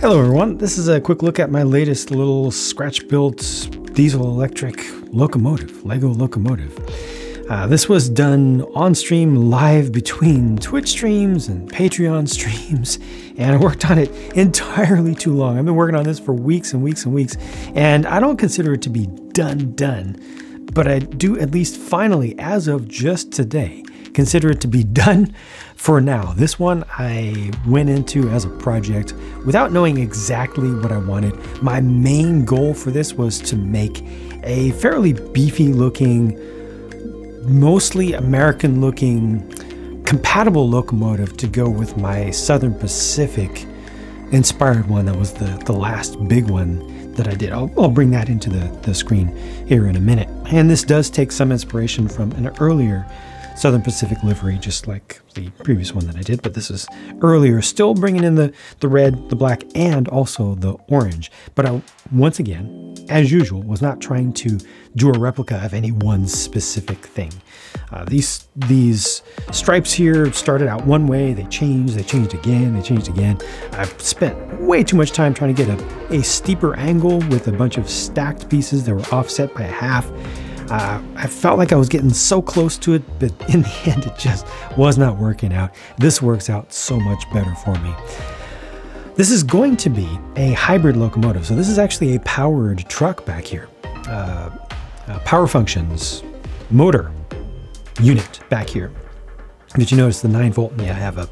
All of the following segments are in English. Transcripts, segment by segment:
Hello everyone, this is a quick look at my latest little scratch-built diesel electric locomotive, Lego locomotive. This was done on stream live between Twitch streams and Patreon streams, and I worked on it entirely too long. I've been working on this for weeks and weeks and weeks, and I don't consider it to be done, but I do at least finally, as of just today, consider it to be done for now. This one I went into as a project without knowing exactly what I wanted. My main goal for this was to make a fairly beefy looking, mostly American looking, compatible locomotive to go with my Southern Pacific inspired one. That was the last big one that I did. I'll bring that into the screen here in a minute. And this does take some inspiration from an earlier Southern Pacific livery, just like the previous one that I did, but this is earlier, still bringing in the red, the black, and also the orange. But I, once again, as usual, was not trying to do a replica of any one specific thing. These stripes here started out one way, they changed again. I've spent way too much time trying to get a steeper angle with a bunch of stacked pieces that were offset by a half. I felt like I was getting so close to it, but in the end, it just was not working out. This works out so much better for me. This is going to be a hybrid locomotive. So this is actually a powered truck back here. Power functions motor unit back here. Did you notice the 9-volt? Yeah, I have a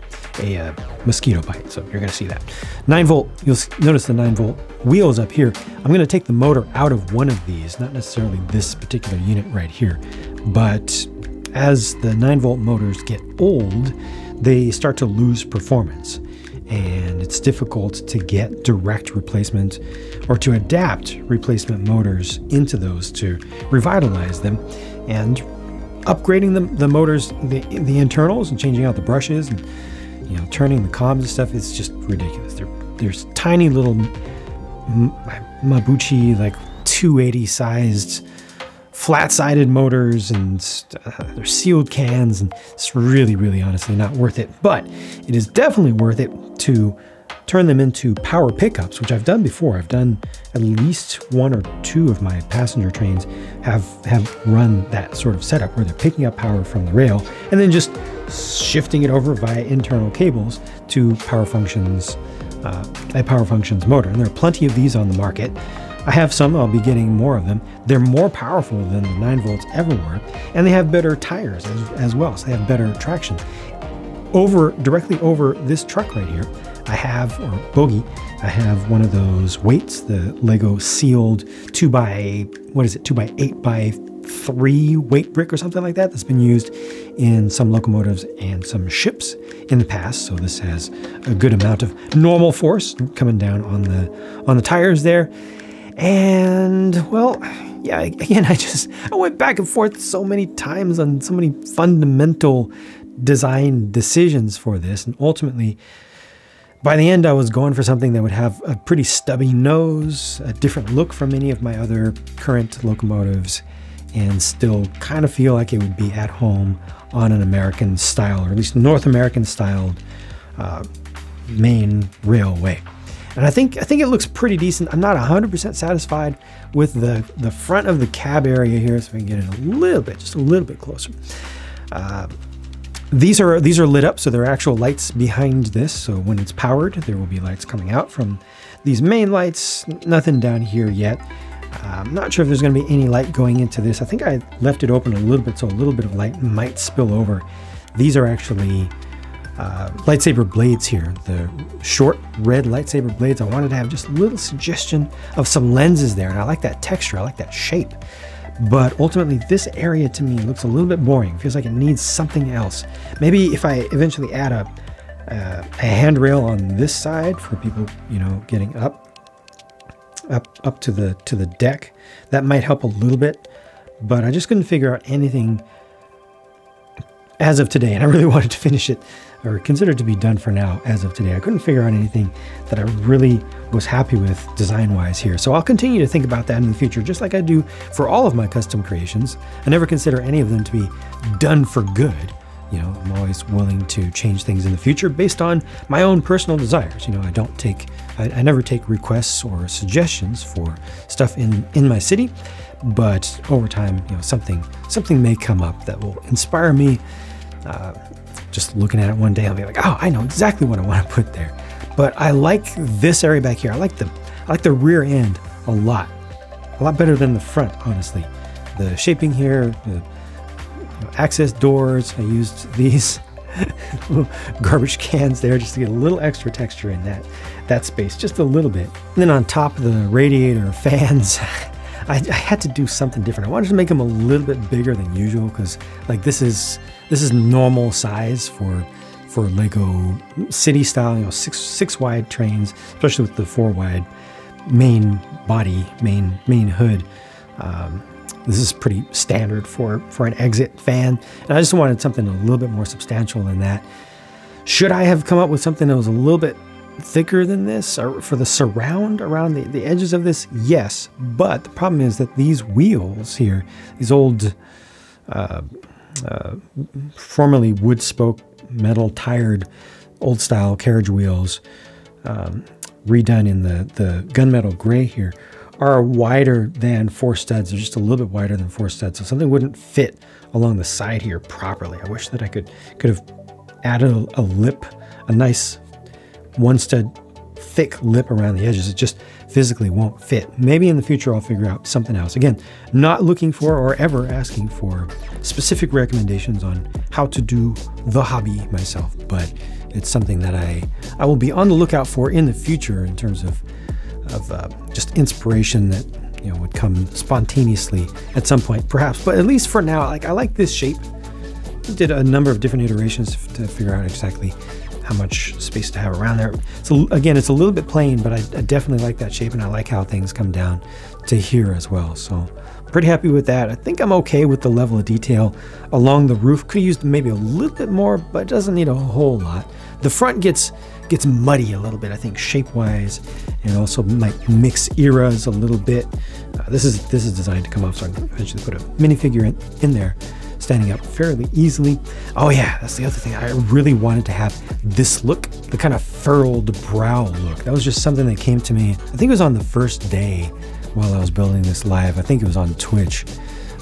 mosquito bite, so you're gonna see that. 9-volt, you'll notice the 9-volt wheels up here. I'm gonna take the motor out of one of these, not necessarily this particular unit right here, but as the 9-volt motors get old, they start to lose performance. And it's difficult to get direct replacement or to adapt replacement motors into those to revitalize them. And upgrading the motors, the internals, and changing out the brushes, and turning the combs and stuff, it's just ridiculous. There's tiny little Mabuchi, like 280 sized flat-sided motors, and they're sealed cans, and it's really honestly not worth it. But it is definitely worth it to turn them into power pickups, which I've done before. I've done at least 1 or 2 of my passenger trains have run that sort of setup where they're picking up power from the rail and then just shifting it over via internal cables to power functions, a power functions motor. And there are plenty of these on the market. I have some, I'll be getting more of them. They're more powerful than the 9-volts ever were, and they have better tires as well, so they have better traction. Directly over this truck right here, I have, or bogie, I have one of those weights, the Lego sealed 2x8x3 weight brick or something like that, that's been used in some locomotives and some ships in the past. So this has a good amount of normal force coming down on the tires there. And well, yeah, again, I went back and forth so many times on so many fundamental design decisions for this, and ultimately by the end I was going for something that would have a pretty stubby nose, a different look from any of my other current locomotives, and still kind of feel like it would be at home on an American style, or at least North American styled main railway. And I think it looks pretty decent. I'm not 100% satisfied with the front of the cab area here, so we can get in a little bit, just a little bit closer. These are lit up, so there are actual lights behind this. So when it's powered, there will be lights coming out from these main lights. Nothing down here yet. I'm not sure if there's going to be any light going into this. I think I left it open a little bit, so a little bit of light might spill over. These are actually lightsaber blades here, the short red lightsaber blades. I wanted to have just a little suggestion of some lenses there, and I like that texture, I like that shape. But ultimately, this area to me looks a little bit boring. It feels like it needs something else. Maybe if I eventually add a handrail on this side for people, getting up to the deck, that might help a little bit. But I just couldn't figure out anything as of today, and I really wanted to finish it, or consider it to be done for now as of today. I couldn't figure out anything that I really was happy with design-wise here. So I'll continue to think about that in the future, just like I do for all of my custom creations. I never consider any of them to be done for good. You know, I'm always willing to change things in the future based on my own personal desires. You know, I never take requests or suggestions for stuff in my city, but over time, you know, something may come up that will inspire me. Just looking at it one day, I'll be like, oh, I know exactly what I want to put there. But I like this area back here. I like the rear end a lot better than the front, honestly. The shaping here, the access doors. I used these little garbage cans there just to get a little extra texture in that space, just a little bit. And then on top of the radiator fans, I had to do something different. I wanted to make them a little bit bigger than usual because, like, this is normal size for Lego city style, you know, six wide trains, especially with the 4 wide main body, main hood. This is pretty standard for an exit fan, and I just wanted something a little bit more substantial than that. Should I have come up with something that was a little bit thicker than this or for the surround around the edges of this? Yes, but the problem is that these wheels here, these old formerly wood spoke metal tired old style carriage wheels, redone in the gunmetal gray here, are wider than 4 studs. They're just a little bit wider than 4 studs, so something wouldn't fit along the side here properly. I wish that I could have added a lip, a nice 1 stud thick lip around the edges. It just physically won't fit. Maybe in the future I'll figure out something else. Again, not looking for or ever asking for specific recommendations on how to do the hobby myself, but it's something that I will be on the lookout for in the future in terms of just inspiration that, you know, would come spontaneously at some point perhaps. But at least for now, like, I like this shape. I did a number of different iterations to figure out exactly how much space to have around there. So again, it's a little bit plain, but I definitely like that shape, and I like how things come down to here as well. So pretty happy with that. I think I'm okay with the level of detail along the roof. Could have used maybe a little bit more, but it doesn't need a whole lot. The front gets muddy a little bit, I think, shape-wise, and also might mix eras a little bit. This is designed to come off, so I can eventually put a minifigure in there, standing up fairly easily. Oh yeah, that's the other thing. I really wanted to have this look, the kind of furrowed brow look. That was just something that came to me, I think it was on the first day while I was building this live. I think it was on Twitch.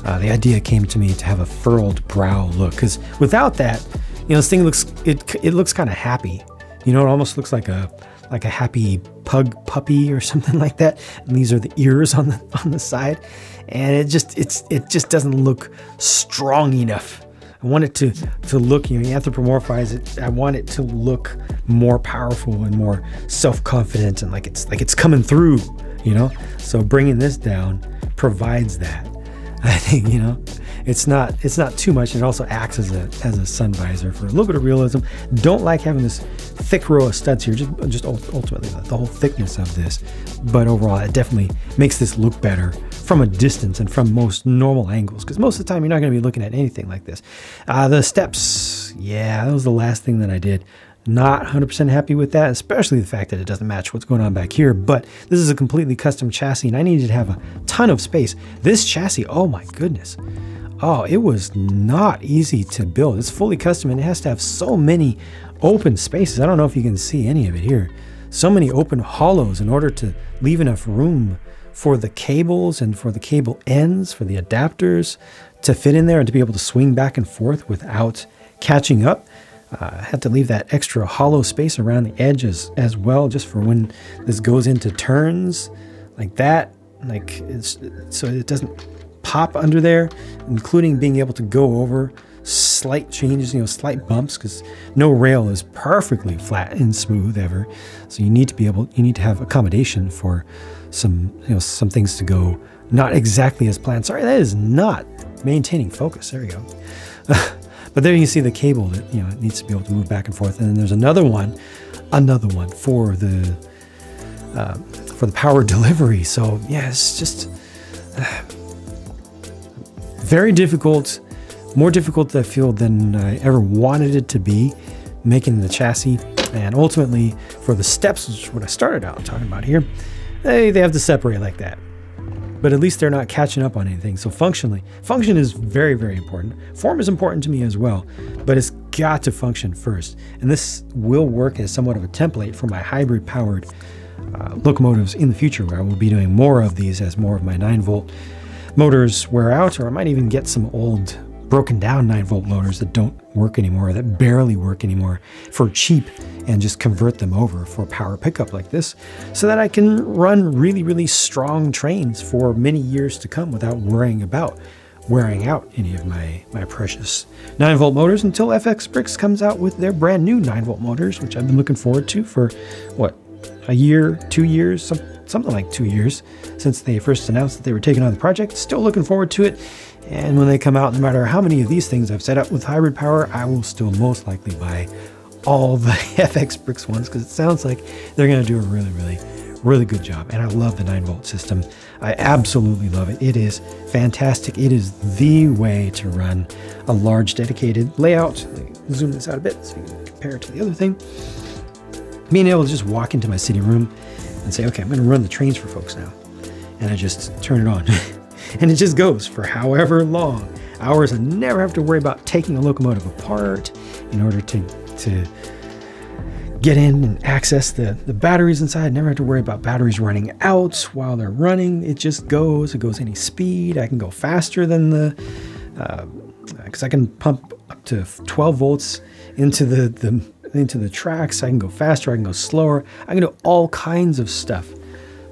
The idea came to me to have a furrowed brow look, because without that, you know, this thing looks, it looks kind of happy. You know, it almost looks like a happy pug puppy or something like that. And these are the ears on the side, and it just doesn't look strong enough. I want it to look, you know, you anthropomorphize it. I want it to look more powerful and more self-confident, and like it's coming through, you know. So bringing this down provides that. I think, you know, it's not too much. It also acts as a sun visor for a little bit of realism. Don't like having this thick row of studs here, just ultimately the whole thickness of this, but overall it definitely makes this look better from a distance and from most normal angles, because most of the time you're not going to be looking at anything like this. The steps, yeah, that was the last thing that I did. Not 100% happy with that, especially the fact that it doesn't match what's going on back here. But this is a completely custom chassis, and I needed to have a ton of space. This chassis, oh my goodness. Oh, it was not easy to build. It's fully custom, and it has to have so many open spaces. I don't know if you can see any of it here. So many open hollows in order to leave enough room for the cables and for the cable ends, for the adapters to fit in there and to be able to swing back and forth without catching up. I had to leave that extra hollow space around the edges as well, just for when this goes into turns like that, so it doesn't pop under there, including being able to go over slight changes, you know, slight bumps, because no rail is perfectly flat and smooth ever. So you need to have accommodation for some things to go not exactly as planned. Sorry, that is not maintaining focus. There we go. But there you can see the cable that, you know, it needs to be able to move back and forth. And then there's another one for the power delivery. So yeah, it's just very difficult, more difficult I feel than I ever wanted it to be, making the chassis. And ultimately for the steps, which is what I started out talking about here, they have to separate like that. But at least they're not catching up on anything. So function is very, very important. Form is important to me as well, but it's got to function first. And this will work as somewhat of a template for my hybrid powered locomotives in the future, where I will be doing more of these as more of my 9-volt motors wear out, or I might even get some old broken down 9-volt motors that don't work anymore, that barely work anymore, for cheap, and just convert them over for power pickup like this, so that I can run really, really strong trains for many years to come without worrying about wearing out any of my precious 9-volt motors, until FX Bricks comes out with their brand new 9-volt motors, which I've been looking forward to for, what, a year, 2 years, something like 2 years since they first announced that they were taking on the project. Still looking forward to it. And when they come out, no matter how many of these things I've set up with hybrid power, I will still most likely buy all the FX Bricks ones, because it sounds like they're going to do a really, really, really good job. And I love the 9-volt system. I absolutely love it. It is fantastic. It is the way to run a large dedicated layout. Let me zoom this out a bit so you can compare it to the other thing. Being able to just walk into my city room and say, okay, I'm going to run the trains for folks now. And I just turn it on. And it just goes for however long. Hours. I never have to worry about taking a locomotive apart in order to get in and access the batteries inside. I never have to worry about batteries running out while they're running. It just goes. It goes any speed. I can go faster than because I can pump up to 12 volts into the tracks. I can go faster. I can go slower. I can do all kinds of stuff.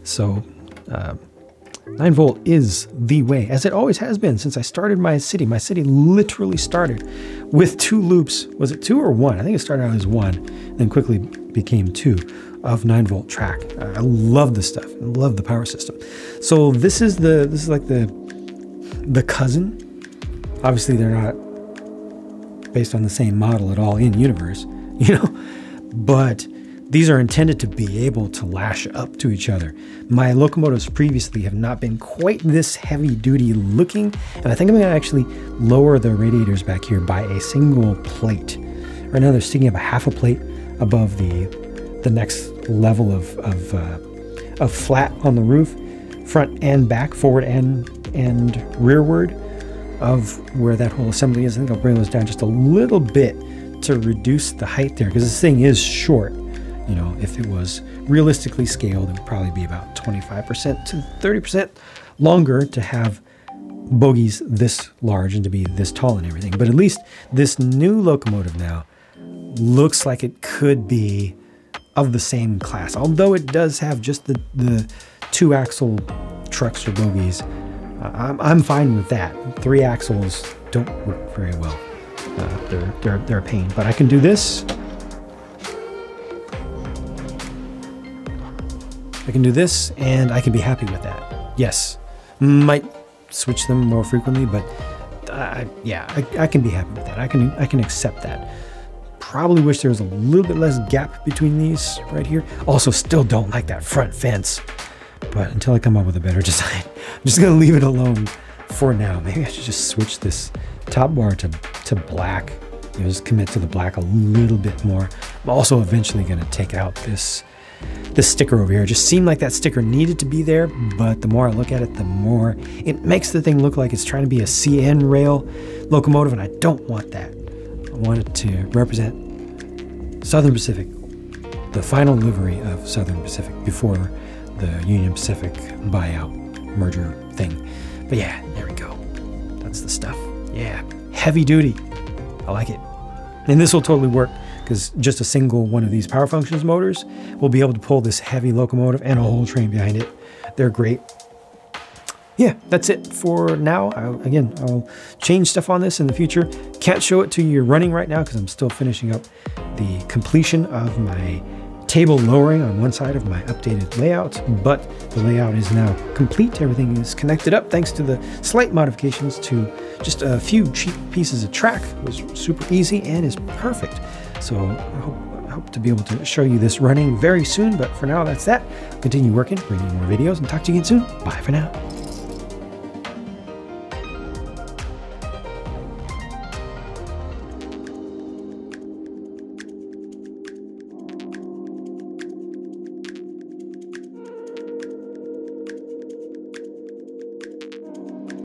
So 9-volt is the way, as it always has been since I started my city. My city literally started with 2 loops. Was it 2 or 1? I think it started out as 1, then quickly became 2 of 9-volt track. I love this stuff. I love the power system. So this is like the cousin. Obviously, they're not based on the same model at all in universe, you know, but these are intended to be able to lash up to each other. My locomotives previously have not been quite this heavy duty looking, and I think I'm going to actually lower the radiators back here by a single plate. Right now they're sticking up a half a plate above the next level of flat on the roof, front and back, forward and rearward of where that whole assembly is. I think I'll bring those down just a little bit to reduce the height there, because this thing is short. You know, if it was realistically scaled, it would probably be about 25% to 30% longer to have bogies this large and to be this tall and everything. But at least this new locomotive now looks like it could be of the same class, although it does have just the 2-axle trucks or bogies. I'm fine with that. 3 axles don't work very well. They're a pain, but I can do this. I can do this, and I can be happy with that. Yes, might switch them more frequently, but yeah, I can be happy with that. I can accept that. Probably wish there was a little bit less gap between these right here. Also, still don't like that front fence, but until I come up with a better design, I'm just gonna leave it alone for now. Maybe I should just switch this top bar to black. You know, just commit to the black a little bit more. I'm also eventually gonna take out this sticker over here. It just seemed like that sticker needed to be there, but the more I look at it, the more it makes the thing look like it's trying to be a CN rail locomotive, and I don't want that. I want it to represent Southern Pacific, the final livery of Southern Pacific before the Union Pacific buyout merger thing. But yeah, there we go. That's the stuff. Yeah, heavy duty. I like it. And this will totally work, because just a single one of these power functions motors will be able to pull this heavy locomotive and a whole train behind it. They're great. Yeah, that's it for now. I'll change stuff on this in the future. Can't show it to you running right now because I'm still finishing up the completion of my table lowering on one side of my updated layout, but the layout is now complete. Everything is connected up thanks to the slight modifications to just a few cheap pieces of track. It was super easy and is perfect. So I hope to be able to show you this running very soon, but for now, that's that. Continue working, bring you more videos, and talk to you again soon. Bye for now.